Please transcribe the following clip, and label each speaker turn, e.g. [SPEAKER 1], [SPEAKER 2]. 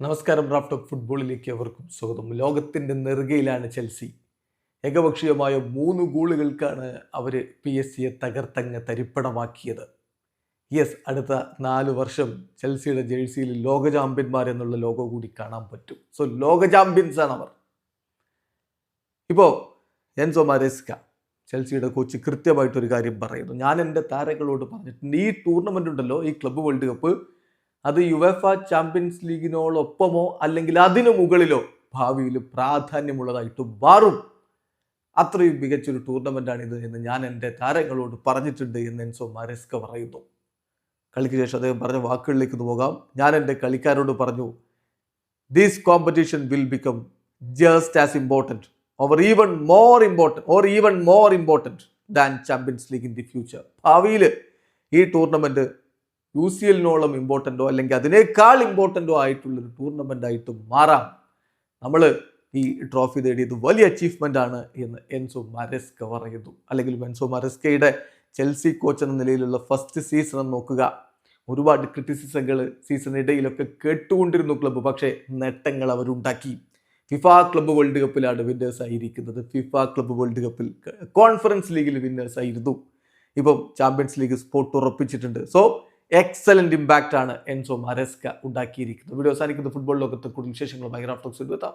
[SPEAKER 1] നമസ്കാരം. Raf talk ഫുട്ബോളിലേക്ക് അവർക്കും സ്വാഗതം. ലോകത്തിൻ്റെ നെറുകയിലാണ് ചെൽസി. ഏകപക്ഷീയമായ 3 ഗോളുകൾക്കാണ് അവർ PSG തകർത്തങ്ങ് തരിപ്പണമാക്കിയത്. അടുത്ത 4 വർഷം ചെൽസിയുടെ ജേഴ്സിയിൽ ലോക ചാമ്പ്യന്മാർ എന്നുള്ള ലോഗോ കൂടി കാണാൻ പറ്റും. സോ ലോക ചാമ്പ്യൻസ് ആണ് അവർ. ഇപ്പോൾ എൻസോ മാരേസ്ക ചെൽസിയുടെ കോച്ച് കൃത്യമായിട്ടൊരു കാര്യം പറയുന്നു. ഞാൻ എൻ്റെ താരങ്ങളോട് പറഞ്ഞിട്ടുണ്ട്, ഈ ടൂർണമെൻ്റ് ഉണ്ടല്ലോ, ഈ ക്ലബ്ബ് വേൾഡ് കപ്പ്, അത് യുവേഫ ചാമ്പ്യൻസ് ലീഗിനോടൊപ്പമോ അല്ലെങ്കിൽ അതിനു മുകളിലോ ഭാവിയിൽ പ്രാധാന്യമുള്ളതായിട്ട് മാറും. അത്രയും മികച്ചൊരു ടൂർണമെൻ്റാണിത് എന്ന് ഞാൻ എൻ്റെ താരങ്ങളോട് പറഞ്ഞിട്ടുണ്ട് എന്ന് എൻസോ മാരേസ്ക പറയുന്നു. കളിക്ക് ശേഷം അദ്ദേഹം പറഞ്ഞ വാക്കുകളിലേക്ക് പോകാം. ഞാൻ എൻ്റെ കളിക്കാരോട് പറഞ്ഞു, this competition will become just as important or even more important than champions league in the future. ഭാവിയിൽ ഈ ടൂർണമെൻറ്റ് UCL-നോളം ഇമ്പോർട്ടൻ്റോ അല്ലെങ്കിൽ അതിനേക്കാൾ ഇമ്പോർട്ടൻ്റോ ആയിട്ടുള്ളൊരു ടൂർണമെൻ്റ് ആയിട്ട് മാറാം. നമ്മൾ ഈ ട്രോഫി നേടിയത് വലിയ അച്ചീവ്മെൻ്റ് ആണ് എന്ന് എൻസോ മാരേസ്ക പറയുന്നു. അല്ലെങ്കിൽ എൻസോ മാരേസ്കയുടെ ചെൽസി കോച്ച് എന്ന നിലയിലുള്ള ഫസ്റ്റ് സീസൺ നോക്കുക. ഒരുപാട് ക്രിറ്റിസിസങ്ങൾ സീസണിടയിലൊക്കെ കേട്ടുകൊണ്ടിരുന്നു ക്ലബ്ബ്. പക്ഷേ നേട്ടങ്ങൾ അവരുണ്ടാക്കി. ഫിഫ ക്ലബ്ബ് വേൾഡ് കപ്പിലാണ് വിന്നേഴ്സ് ആയിരിക്കുന്നത്. ഫിഫ ക്ലബ്ബ് വേൾഡ് കപ്പിൽ കോൺഫറൻസ് ലീഗിൽ വിന്നേഴ്സ് ആയിരുന്നു. ഇപ്പം ചാമ്പ്യൻസ് ലീഗ് സ്പോട്ട് ഉറപ്പിച്ചിട്ടുണ്ട്. സോ എക്സലന്റ് ഇമ്പാക്റ്റ് ആണ് എൻസോ മാരേസ്ക ഉണ്ടാക്കിയിരിക്കുന്നത്. വീഡിയോ അവസാനിക്കുന്ന ഫുട്ബോൾ ലോകത്ത് കൂടുതൽ വിശേഷങ്ങളുമായി റാഫ് ടോക്സിൽ എത്താം.